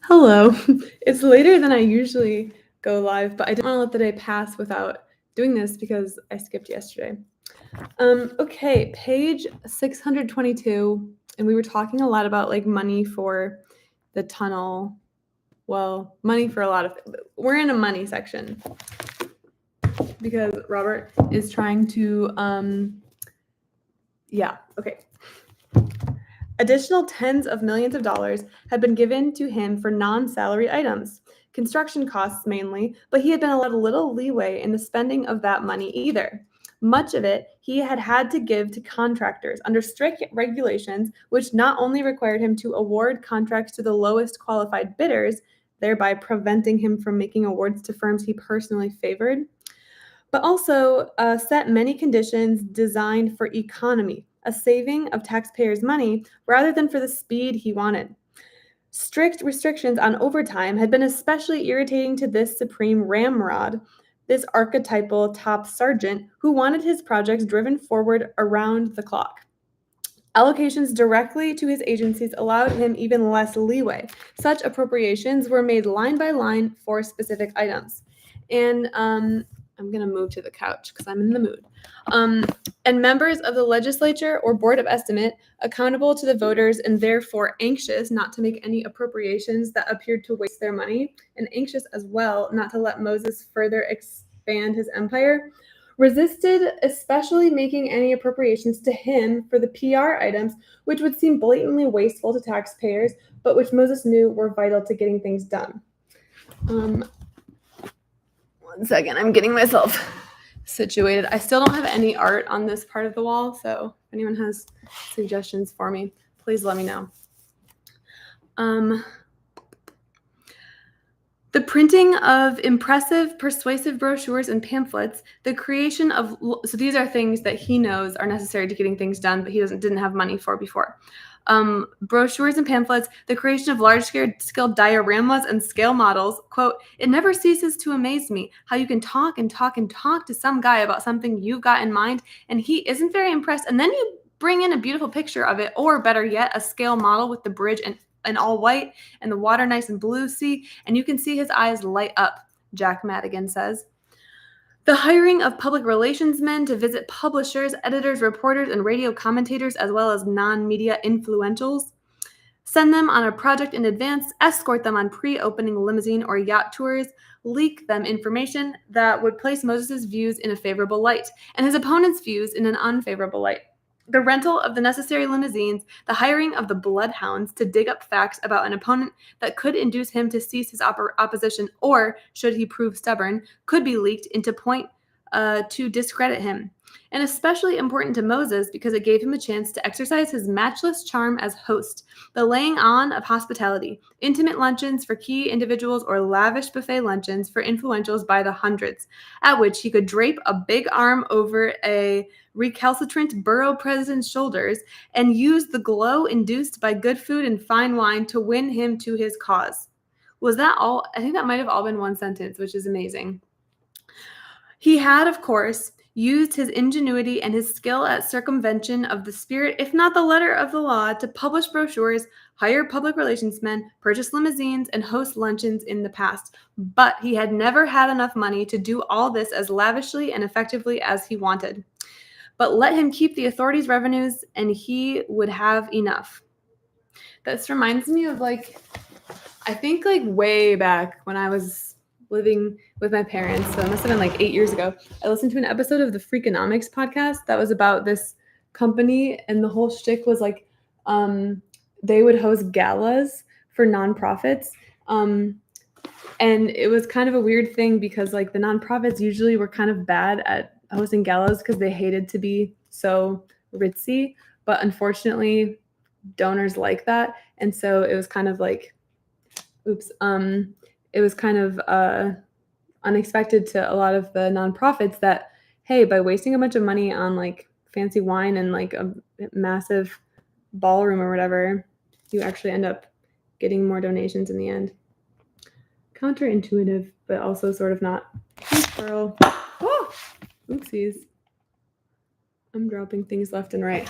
Hello. It's later than I usually go live, but I didn't want to let the day pass without doing this because I skipped yesterday. Okay, page 622, and we were talking a lot about like money for the tunnel. Well, money for a lot of we're in a money section because Robert is trying to okay. Additional tens of millions of dollars had been given to him for non-salary items, construction costs mainly, but he had been allowed little leeway in the spending of that money either. Much of it he had had to give to contractors under strict regulations, which not only required him to award contracts to the lowest qualified bidders, thereby preventing him from making awards to firms he personally favored, but also set many conditions designed for economy, a saving of taxpayers' money rather than for the speed he wanted. Strict restrictions on overtime had been especially irritating to this supreme ramrod, this archetypal top sergeant who wanted his projects driven forward around the clock. Allocations directly to his agencies allowed him even less leeway. Such appropriations were made line by line for specific items. And I'm going to move to the couch because I'm in the mood. And members of the legislature or board of estimate, accountable to the voters and therefore anxious not to make any appropriations that appeared to waste their money, and anxious as well not to let Moses further expand his empire, resisted especially making any appropriations to him for the PR items, which would seem blatantly wasteful to taxpayers, but which Moses knew were vital to getting things done. 1 second, I'm getting myself situated. I still don't have any art on this part of the wall, so if anyone has suggestions for me, please let me know. The printing of impressive, persuasive brochures and pamphlets, the creation of, so these are things that he knows are necessary to getting things done, but he didn't have money for before. Brochures and pamphlets, the creation of large-scale dioramas and scale models. Quote, "It never ceases to amaze me how you can talk and talk and talk to some guy about something you've got in mind, and he isn't very impressed, and then you bring in a beautiful picture of it, or better yet, a scale model with the bridge and all white and the water nice and blue, see, and you can see his eyes light up," Jack Madigan says. The hiring of public relations men to visit publishers, editors, reporters, and radio commentators, as well as non-media influentials. Send them on a project in advance, escort them on pre-opening limousine or yacht tours, leak them information that would place Moses' views in a favorable light, and his opponents' views in an unfavorable light. The rental of the necessary limousines, the hiring of the bloodhounds to dig up facts about an opponent that could induce him to cease his opposition, or, should he prove stubborn, could be leaked into point to discredit him. And especially important to Moses because it gave him a chance to exercise his matchless charm as host, the laying on of hospitality, intimate luncheons for key individuals or lavish buffet luncheons for influentials by the hundreds, at which he could drape a big arm over a recalcitrant borough president's shoulders and use the glow induced by good food and fine wine to win him to his cause. Was that all? I think that might have all been one sentence, which is amazing. He had, of course, used his ingenuity and his skill at circumvention of the spirit, if not the letter of the law, to publish brochures, hire public relations men, purchase limousines, and host luncheons in the past. But he had never had enough money to do all this as lavishly and effectively as he wanted. But let him keep the authorities' revenues, and he would have enough. This reminds me of, I think, way back when I was living with my parents, so it must have been 8 years ago, I listened to an episode of the Freakonomics podcast that was about this company, and the whole shtick was they would host galas for nonprofits, and it was kind of a weird thing because the nonprofits usually were kind of bad at hosting galas because they hated to be so ritzy, but unfortunately donors like that, and so it was kind of it was kind of unexpected to a lot of the nonprofits that, hey, by wasting a bunch of money on fancy wine and a massive ballroom or whatever, you actually end up getting more donations in the end. Counterintuitive, but also sort of not. Thanks, Pearl. Oh, oopsies. I'm dropping things left and right.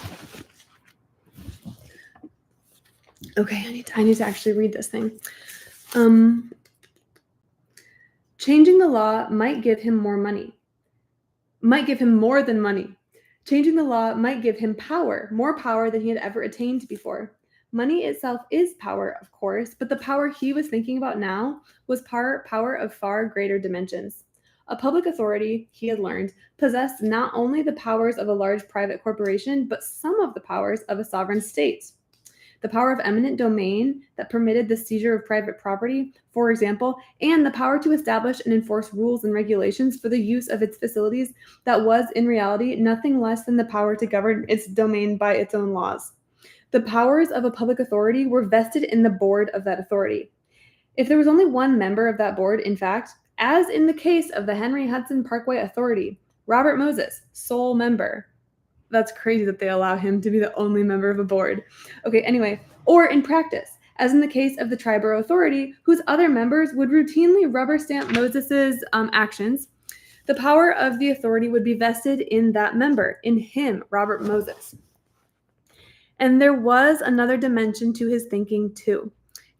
Okay, I need to actually read this thing. Changing the law might give him more money. Might give him more than money. Changing the law might give him power, more power than he had ever attained before. Money itself is power, of course, but the power he was thinking about now was power of far greater dimensions. A public authority, he had learned, possessed not only the powers of a large private corporation, but some of the powers of a sovereign state. The power of eminent domain that permitted the seizure of private property, for example, and the power to establish and enforce rules and regulations for the use of its facilities that was, in reality, nothing less than the power to govern its domain by its own laws. The powers of a public authority were vested in the board of that authority. If there was only one member of that board, in fact, as in the case of the Henry Hudson Parkway Authority, Robert Moses, sole member. That's crazy that they allow him to be the only member of a board. Okay, anyway, or in practice, as in the case of the Triborough Authority, whose other members would routinely rubber stamp Moses's actions, the power of the authority would be vested in that member, in him, Robert Moses. And there was another dimension to his thinking, too.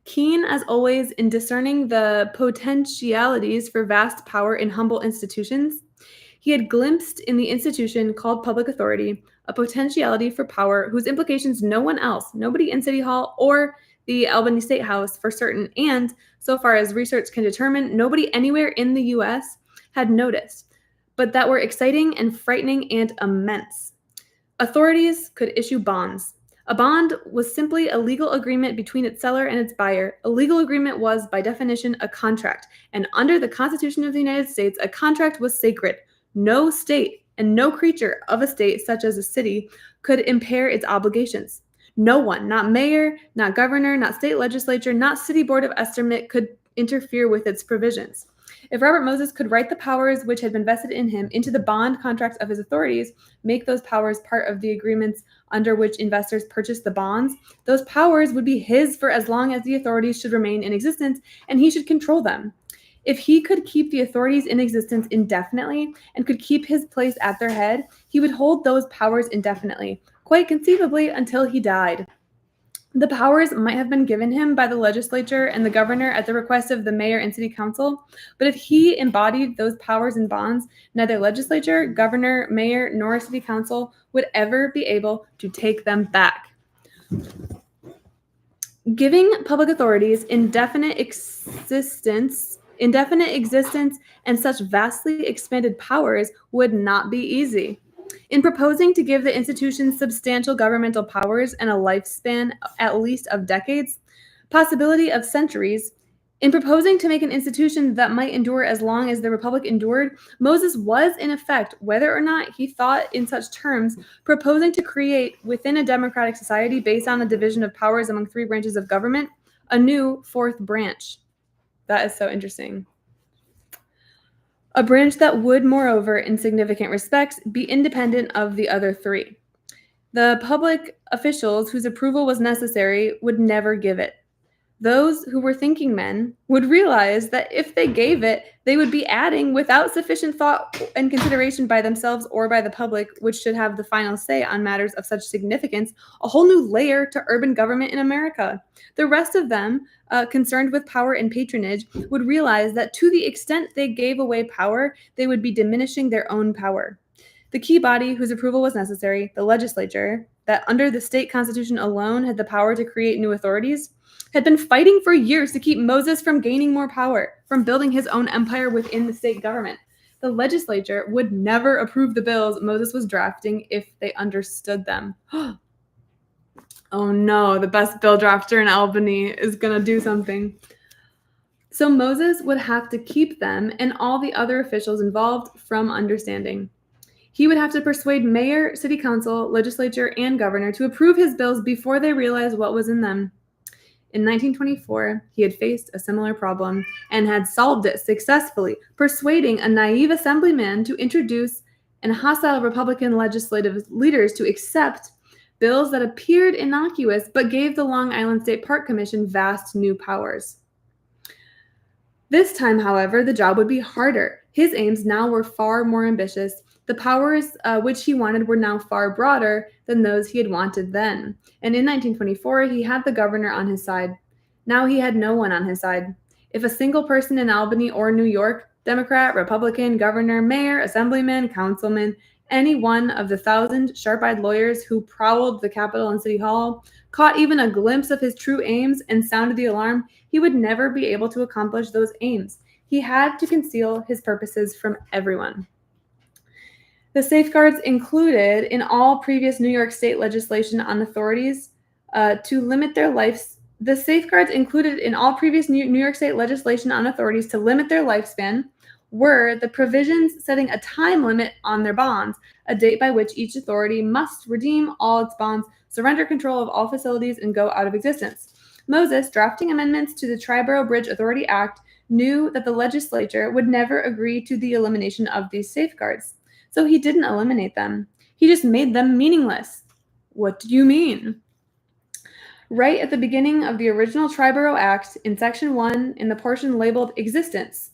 Keen, as always, in discerning the potentialities for vast power in humble institutions, he had glimpsed in the institution called public authority a potentiality for power whose implications no one else, nobody in City Hall or the Albany State House for certain, and so far as research can determine, nobody anywhere in the US had noticed, but that were exciting and frightening and immense. Authorities could issue bonds. A bond was simply a legal agreement between its seller and its buyer. A legal agreement was, by definition, a contract, and under the Constitution of the United States, a contract was sacred. No state and no creature of a state, such as a city, could impair its obligations. No one, not mayor, not governor, not state legislature, not city board of estimate, could interfere with its provisions. If Robert Moses could write the powers which had been vested in him into the bond contracts of his authorities, make those powers part of the agreements under which investors purchased the bonds, those powers would be his for as long as the authorities should remain in existence, and he should control them. If he could keep the authorities in existence indefinitely and could keep his place at their head, he would hold those powers indefinitely, quite conceivably until he died. The powers might have been given him by the legislature and the governor at the request of the mayor and city council, but if he embodied those powers in bonds, neither legislature, governor, mayor, nor city council would ever be able to take them back. Giving public authorities indefinite existence and such vastly expanded powers would not be easy. In proposing to give the institution substantial governmental powers and a lifespan at least of decades, possibility of centuries, in proposing to make an institution that might endure as long as the Republic endured, Moses was, in effect, whether or not he thought in such terms, proposing to create within a democratic society based on a division of powers among three branches of government, a new fourth branch. That is so interesting. A branch that would, moreover, in significant respects, be independent of the other three. The public officials whose approval was necessary would never give it. Those who were thinking men would realize that if they gave it, they would be adding, without sufficient thought and consideration by themselves or by the public, which should have the final say on matters of such significance, a whole new layer to urban government in America. The rest of them, concerned with power and patronage, would realize that to the extent they gave away power, they would be diminishing their own power. The key body whose approval was necessary, the legislature, that under the state constitution alone had the power to create new authorities, had been fighting for years to keep Moses from gaining more power, from building his own empire within the state government. The legislature would never approve the bills Moses was drafting if they understood them. Oh no, the best bill drafter in Albany is going to do something. So Moses would have to keep them and all the other officials involved from understanding. He would have to persuade mayor, city council, legislature, and governor to approve his bills before they realized what was in them. In 1924, he had faced a similar problem and had solved it successfully, persuading a naive assemblyman to introduce and hostile Republican legislative leaders to accept bills that appeared innocuous but gave the Long Island State Park Commission vast new powers. This time, however, the job would be harder. His aims now were far more ambitious. The powers which he wanted were now far broader than those he had wanted then. And in 1924, he had the governor on his side. Now he had no one on his side. If a single person in Albany or New York, Democrat, Republican, governor, mayor, assemblyman, councilman, any one of the 1,000 sharp-eyed lawyers who prowled the Capitol and City Hall, caught even a glimpse of his true aims and sounded the alarm, he would never be able to accomplish those aims. He had to conceal his purposes from everyone. The safeguards included in all previous New York State legislation on authorities to limit their lives. The safeguards included in all previous New York State legislation on authorities to limit their lifespan were the provisions setting a time limit on their bonds, a date by which each authority must redeem all its bonds, surrender control of all facilities, and go out of existence. Moses, drafting amendments to the Triborough Bridge Authority Act, knew that the legislature would never agree to the elimination of these safeguards. So he didn't eliminate them. He just made them meaningless. What do you mean? Right at the beginning of the original Triborough Act, in Section 1, in the portion labeled Existence,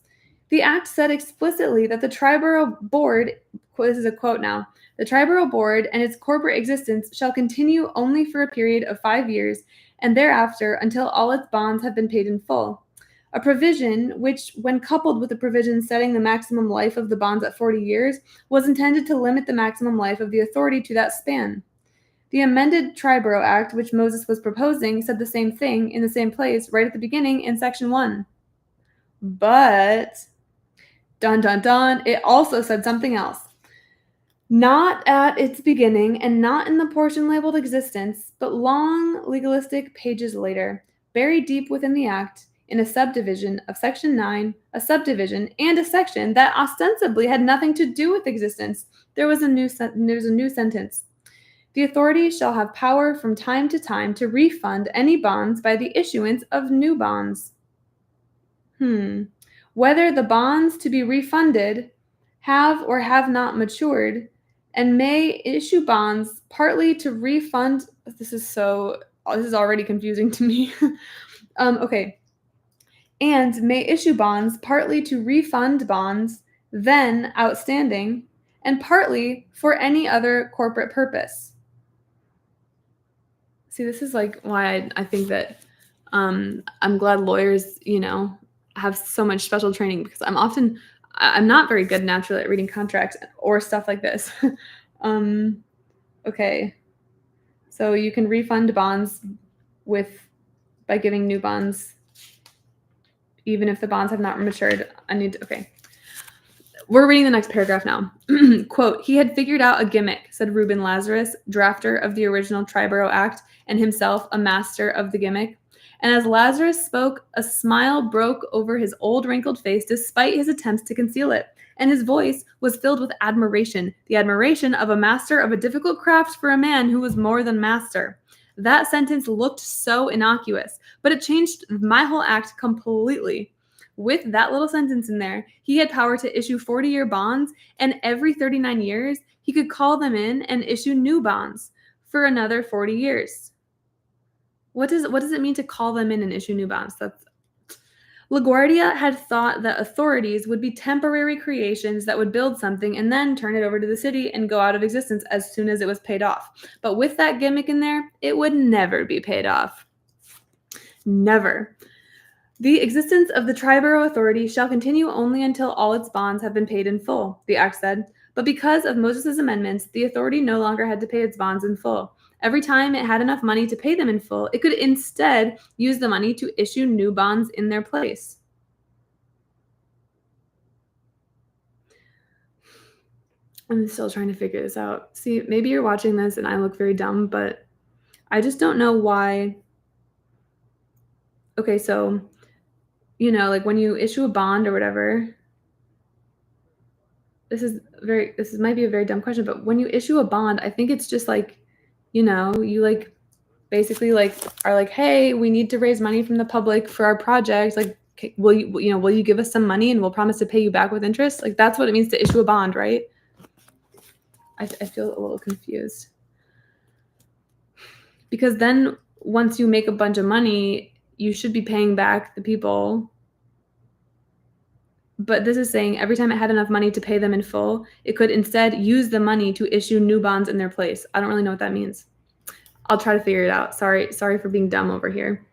the Act said explicitly that the Triborough Board, this is a quote now, the Triborough Board and its corporate existence shall continue only for a period of 5 years, and thereafter until all its bonds have been paid in full. A provision which, when coupled with a provision setting the maximum life of the bonds at 40 years, was intended to limit the maximum life of the authority to that span. The amended Triborough Act, which Moses was proposing, said the same thing in the same place right at the beginning in Section 1. But, dun dun dun, it also said something else. Not at its beginning and not in the portion labeled Existence, but long legalistic pages later, buried deep within the Act, in a subdivision of Section 9, a subdivision, and a section that ostensibly had nothing to do with existence, there was a new sentence. The authority shall have power from time to time to refund any bonds by the issuance of new bonds. Whether the bonds to be refunded have or have not matured, and may issue bonds partly to refund. This is already confusing to me. Okay. And may issue bonds partly to refund bonds then outstanding, and partly for any other corporate purpose. See, this is like why I think that I'm glad lawyers, have so much special training, because I'm not very good naturally at reading contracts or stuff like this. Okay. So you can refund bonds by giving new bonds, even if the bonds have not matured. Okay. We're reading the next paragraph now. Quote, he had figured out a gimmick, said Reuben Lazarus, drafter of the original Triborough Act and himself a master of the gimmick. And as Lazarus spoke, a smile broke over his old wrinkled face despite his attempts to conceal it. And his voice was filled with admiration, the admiration of a master of a difficult craft for a man who was more than master. That sentence looked so innocuous, but it changed my whole act completely. With that little sentence in there, he had power to issue 40-year bonds, and every 39 years, he could call them in and issue new bonds for another 40 years. What does it mean to call them in and issue new bonds? LaGuardia had thought that authorities would be temporary creations that would build something and then turn it over to the city and go out of existence as soon as it was paid off. But with that gimmick in there, it would never be paid off. Never. The existence of the Triborough Authority shall continue only until all its bonds have been paid in full, the act said. But because of Moses' amendments, the authority no longer had to pay its bonds in full. Every time it had enough money to pay them in full, it could instead use the money to issue new bonds in their place. I'm still trying to figure this out. See, maybe you're watching this and I look very dumb, but I just don't know why. Okay, so, like when you issue a bond or whatever, this might be a very dumb question, but when you issue a bond, I think it's just like, you like basically like are like, hey, we need to raise money from the public for our project. Like, will you give us some money and we'll promise to pay you back with interest? Like, that's what it means to issue a bond, right? I feel a little confused. Because then once you make a bunch of money, you should be paying back the people. But this is saying every time it had enough money to pay them in full, it could instead use the money to issue new bonds in their place. I don't really know what that means. I'll try to figure it out. Sorry for being dumb over here.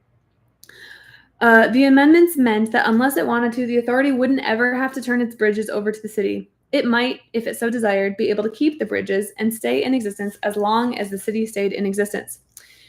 The amendments meant that unless it wanted to, the authority wouldn't ever have to turn its bridges over to the city. It might, if it so desired, be able to keep the bridges and stay in existence as long as the city stayed in existence.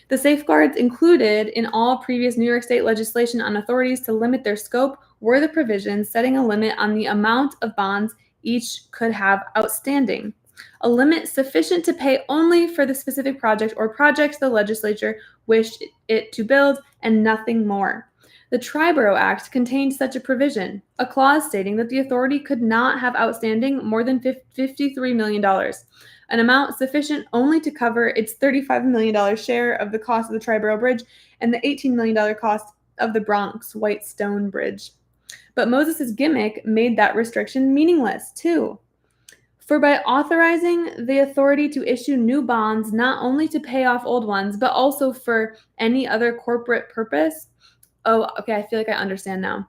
The safeguards included in all previous New York State legislation on authorities to limit their scope were the provisions setting a limit on the amount of bonds each could have outstanding, a limit sufficient to pay only for the specific project or projects the legislature wished it to build, and nothing more. The Triborough Act contained such a provision, a clause stating that the authority could not have outstanding more than $53 million, an amount sufficient only to cover its $35 million share of the cost of the Triborough Bridge and the $18 million cost of the Bronx White Stone Bridge. But Moses's gimmick made that restriction meaningless, too. For by authorizing the authority to issue new bonds not only to pay off old ones, but also for any other corporate purpose, oh, okay, I feel like I understand now.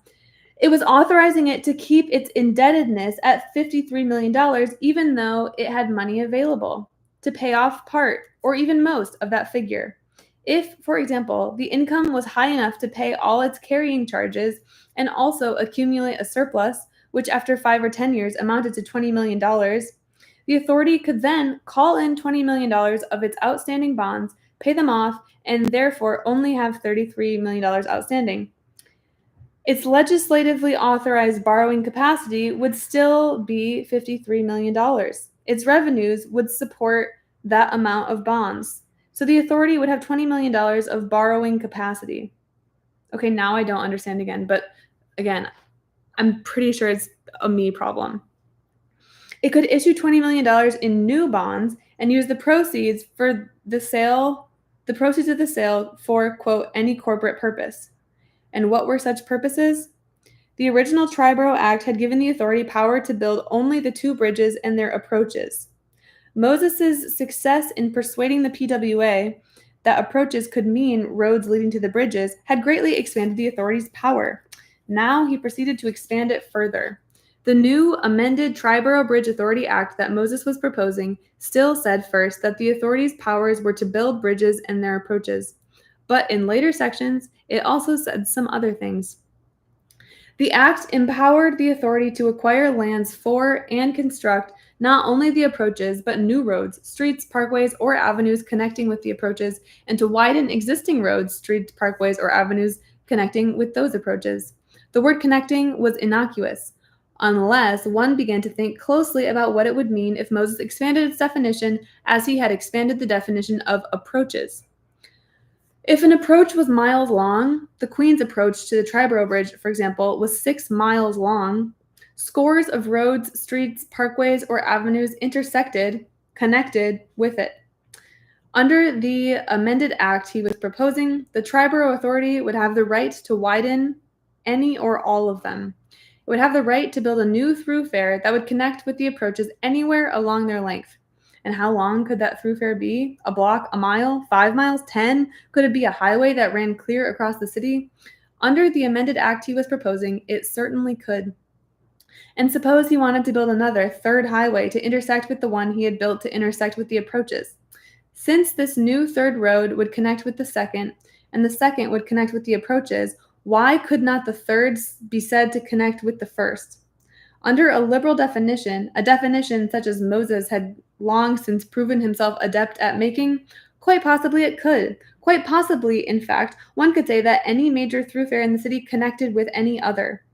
It was authorizing it to keep its indebtedness at $53 million, even though it had money available to pay off part or even most of that figure. If, for example, the income was high enough to pay all its carrying charges and also accumulate a surplus, which after 5 or 10 years amounted to $20 million, the authority could then call in $20 million of its outstanding bonds, pay them off, and therefore only have $33 million outstanding. Its legislatively authorized borrowing capacity would still be $53 million. Its revenues would support that amount of bonds. So the authority would have $20 million of borrowing capacity. Okay, now I don't understand again, but again, I'm pretty sure it's a me problem. It could issue $20 million in new bonds and use the proceeds for the proceeds of the sale for, quote, any corporate purpose. And what were such purposes? The original Triborough Act had given the authority power to build only the 2 bridges and their approaches. Moses's success in persuading the PWA that approaches could mean roads leading to the bridges had greatly expanded the authority's power. Now he proceeded to expand it further. The new amended Triborough Bridge Authority Act that Moses was proposing still said first that the authority's powers were to build bridges and their approaches. But in later sections, it also said some other things. The act empowered the authority to acquire lands for and construct not only the approaches, but new roads, streets, parkways, or avenues connecting with the approaches, and to widen existing roads, streets, parkways, or avenues connecting with those approaches. The word connecting was innocuous, unless one began to think closely about what it would mean if Moses expanded its definition as he had expanded the definition of approaches. If an approach was miles long, the Queen's approach to the Triborough Bridge, for example, was 6 miles long, scores of roads, streets, parkways, or avenues connected with it. Under the amended act he was proposing, the Triborough Authority would have the right to widen any or all of them. It would have the right to build a new thoroughfare that would connect with the approaches anywhere along their length. And how long could that thoroughfare be? A block, a mile, 5 miles, 10? Could it be a highway that ran clear across the city? Under the amended act he was proposing, it certainly could. And suppose he wanted to build another, 3rd highway to intersect with the one he had built to intersect with the approaches. Since this new 3rd road would connect with the 2nd, and the 2nd would connect with the approaches, why could not the 3rd be said to connect with the 1st? Under a liberal definition, a definition such as Moses had long since proven himself adept at making, quite possibly it could. Quite possibly, in fact, one could say that any major thoroughfare in the city connected with any other.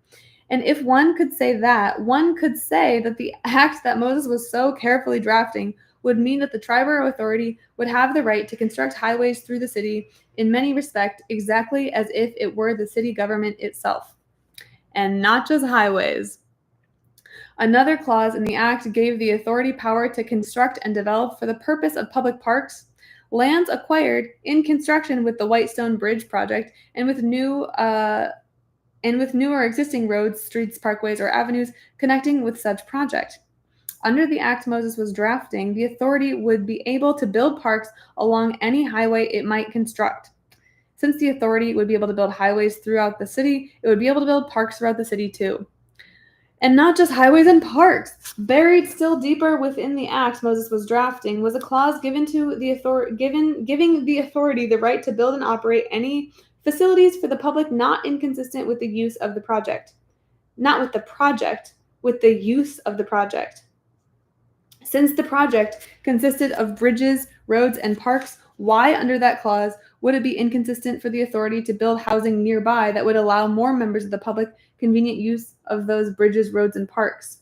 And if one could say that, one could say that the act that Moses was so carefully drafting would mean that the Triborough Authority would have the right to construct highways through the city in many respects exactly as if it were the city government itself. And not just highways. Another clause in the act gave the authority power to construct and develop for the purpose of public parks, lands acquired in construction with the White Stone Bridge project and with new or existing roads, streets, parkways, or avenues connecting with such project. Under the act Moses was drafting, the authority would be able to build parks along any highway it might construct. Since the authority would be able to build highways throughout the city, it would be able to build parks throughout the city too. And not just highways and parks. Buried still deeper within the act Moses was drafting was a clause giving the authority the right to build and operate any facilities for the public not inconsistent with the use of the project. Not with the project, with the use of the project. Since the project consisted of bridges, roads, and parks, why, under that clause, would it be inconsistent for the authority to build housing nearby that would allow more members of the public convenient use of those bridges, roads, and parks?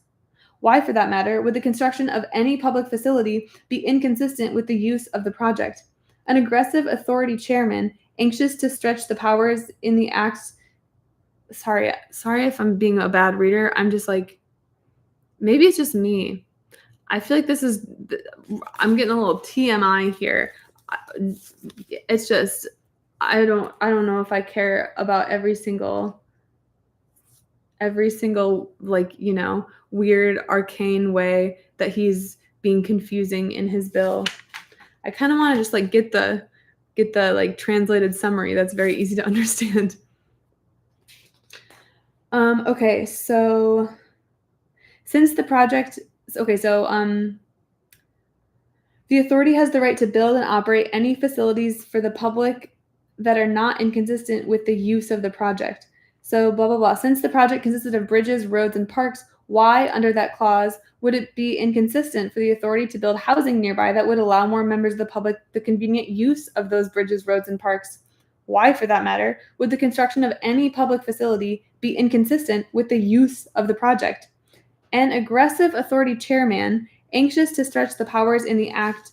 Why, for that matter, would the construction of any public facility be inconsistent with the use of the project? An aggressive authority chairman, anxious to stretch the powers in the acts. Sorry if I'm being a bad reader. I'm just like, maybe it's just me. I feel like I'm getting a little TMI here. It's just, I don't know if I care about every single like, weird arcane way that he's being confusing in his bill. I kind of want to just like get the like translated summary that's very easy to understand. Okay, so since the project, the authority has the right to build and operate any facilities for the public that are not inconsistent with the use of the project. So blah, blah, blah. Since the project consisted of bridges, roads, and parks, why, under that clause, would it be inconsistent for the authority to build housing nearby that would allow more members of the public the convenient use of those bridges, roads, and parks? Why, for that matter, would the construction of any public facility be inconsistent with the use of the project? An aggressive authority chairman, anxious to stretch the powers in the act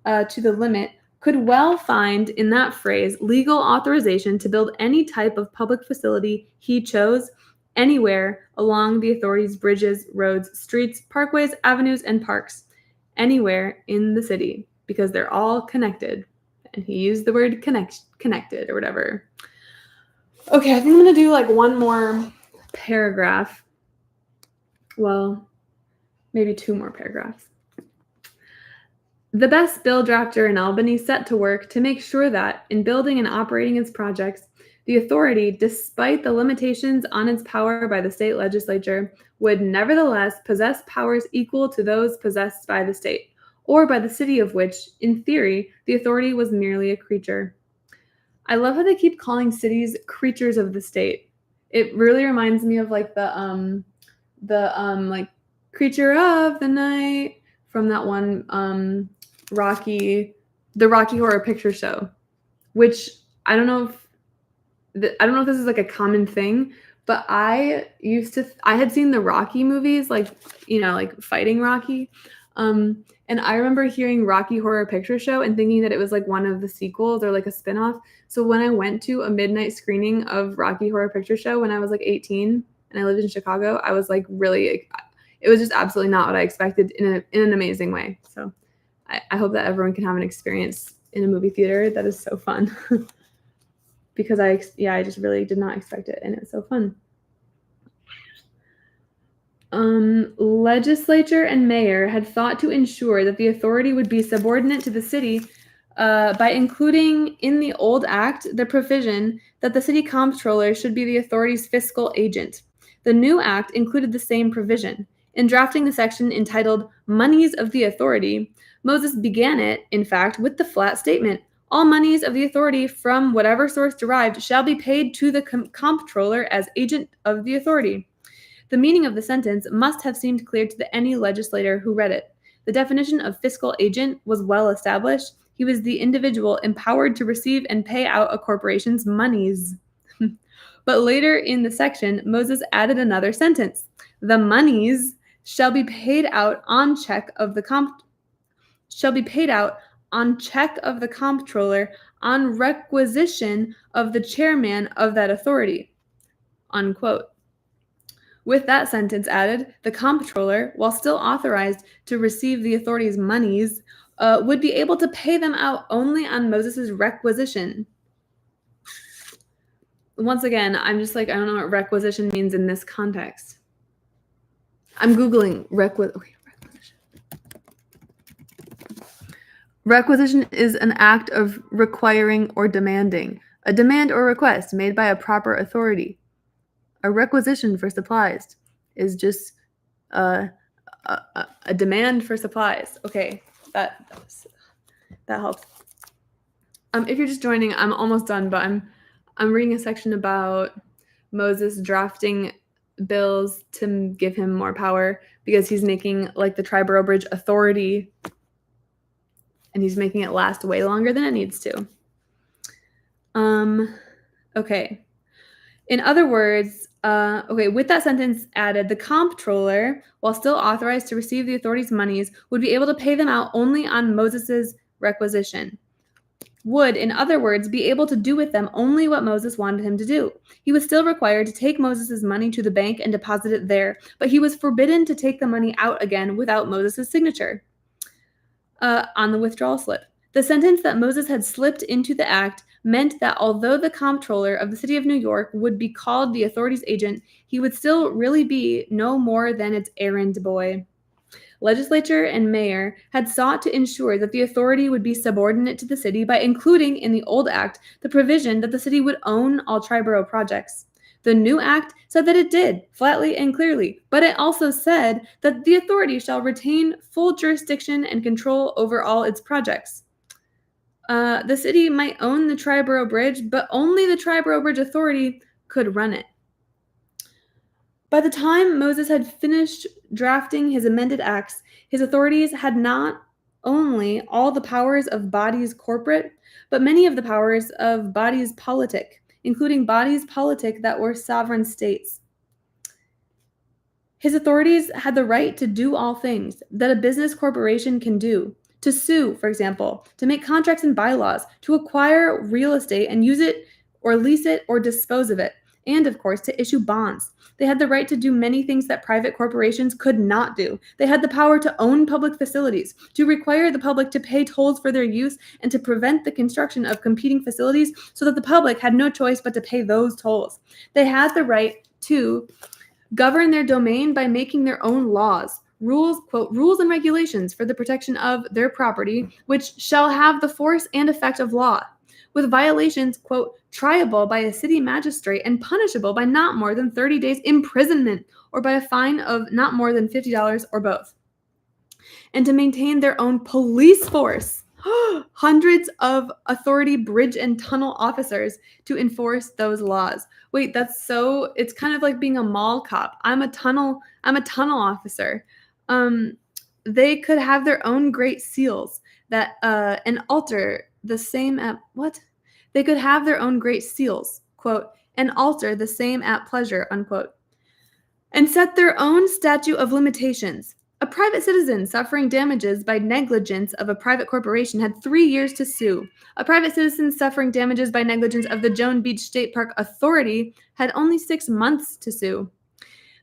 to the limit, could well find in that phrase legal authorization to build any type of public facility he chose anywhere along the authority's bridges, roads, streets, parkways, avenues, and parks, anywhere in the city, because they're all connected. And he used the word connected or whatever. Okay, I think I'm going to do like one more paragraph. Well, maybe two more paragraphs. The best bill drafter in Albany set to work to make sure that, in building and operating its projects, the authority, despite the limitations on its power by the state legislature, would nevertheless possess powers equal to those possessed by the state, or by the city of which, in theory, the authority was merely a creature. I love how they keep calling cities creatures of the state. It really reminds me of like the like Creature of the Night from that one Rocky Horror Picture Show, which I don't know if this is like a common thing, but I had seen the Rocky movies, like, like fighting Rocky. And I remember hearing Rocky Horror Picture Show and thinking that it was like one of the sequels or like a spinoff. So when I went to a midnight screening of Rocky Horror Picture Show when I was like 18 and I lived in Chicago, I was like really, it was just absolutely not what I expected in an amazing way. So I hope that everyone can have an experience in a movie theater that is so fun. Because I just really did not expect it, and it's so fun. Legislature and mayor had thought to ensure that the authority would be subordinate to the city by including in the old act the provision that the city comptroller should be the authority's fiscal agent. The new act included the same provision. In drafting the section entitled Moneys of the Authority, Moses began it, in fact, with the flat statement, all moneys of the authority from whatever source derived shall be paid to the comptroller as agent of the authority. The meaning of the sentence must have seemed clear to any legislator who read it. The definition of fiscal agent was well established. He was the individual empowered to receive and pay out a corporation's monies. But later in the section, Moses added another sentence. The monies shall be paid out on check of the comptroller on requisition of the chairman of that authority, unquote. With that sentence added, the comptroller, while still authorized to receive the authority's monies, would be able to pay them out only on Moses' requisition. Once again, I'm just like, I don't know what requisition means in this context. I'm Googling requisition. Requisition is an act of requiring or demanding, a demand or request made by a proper authority. A requisition for supplies is just a demand for supplies. Okay, that helps. If you're just joining, I'm almost done, but I'm reading a section about Moses drafting bills to give him more power because he's making like the Triborough Bridge Authority, and he's making it last way longer than it needs to. Okay. In other words, with that sentence added, the comptroller, while still authorized to receive the authority's monies, would be able to pay them out only on Moses's requisition. Would, in other words, be able to do with them only what Moses wanted him to do. He was still required to take Moses's money to the bank and deposit it there, but he was forbidden to take the money out again without Moses's signature on the withdrawal slip. The sentence that Moses had slipped into the act meant that although the comptroller of the city of New York would be called the authority's agent, he would still really be no more than its errand boy. Legislature and mayor had sought to ensure that the authority would be subordinate to the city by including in the old act the provision that the city would own all Triborough projects. The new act said that it did, flatly and clearly, but it also said that the authority shall retain full jurisdiction and control over all its projects. The city might own the Triborough Bridge, but only the Triborough Bridge Authority could run it. By the time Moses had finished drafting his amended acts, his authorities had not only all the powers of bodies corporate, but many of the powers of bodies politic, including bodies politic that were sovereign states. His authorities had the right to do all things that a business corporation can do. To sue, for example, to make contracts and bylaws, to acquire real estate and use it or lease it or dispose of it, and of course, to issue bonds. They had the right to do many things that private corporations could not do. They had the power to own public facilities, to require the public to pay tolls for their use, and to prevent the construction of competing facilities so that the public had no choice but to pay those tolls. They had the right to govern their domain by making their own laws, rules, quote, rules and regulations for the protection of their property, which shall have the force and effect of law, with violations, quote, triable by a city magistrate and punishable by not more than 30 days imprisonment or by a fine of not more than $50 or both. And to maintain their own police force, hundreds of authority bridge and tunnel officers to enforce those laws. Wait, it's kind of like being a mall cop. I'm a tunnel officer. They could have their own great seals that and alter the same at what? They could have their own great seals, quote, and alter the same at pleasure, unquote, and set their own statute of limitations. A private citizen suffering damages by negligence of a private corporation had 3 years to sue. A private citizen suffering damages by negligence of the Joan Beach State Park Authority had only 6 months to sue.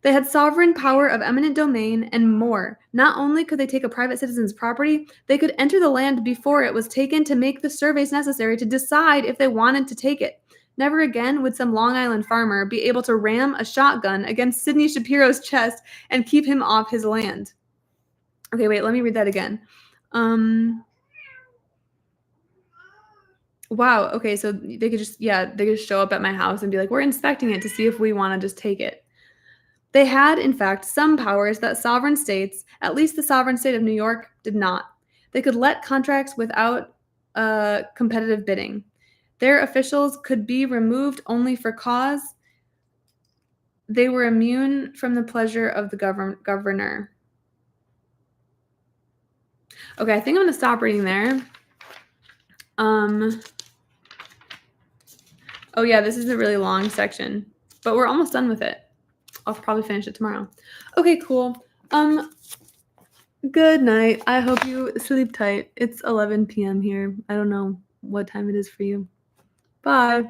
They had sovereign power of eminent domain and more. Not only could they take a private citizen's property, they could enter the land before it was taken to make the surveys necessary to decide if they wanted to take it. Never again would some Long Island farmer be able to ram a shotgun against Sidney Shapiro's chest and keep him off his land. Okay, wait, let me read that again. Wow, okay, so they could just show up at my house and be like, we're inspecting it to see if we want to just take it. They had, in fact, some powers that sovereign states, at least the sovereign state of New York, did not. They could let contracts without competitive bidding. Their officials could be removed only for cause. They were immune from the pleasure of the governor. Okay, I think I'm going to stop reading there. Oh yeah, this is a really long section, but we're almost done with it. I'll probably finish it tomorrow. Okay, cool. Good night. I hope you sleep tight. It's 11 p.m. here. I don't know what time it is for you. Bye.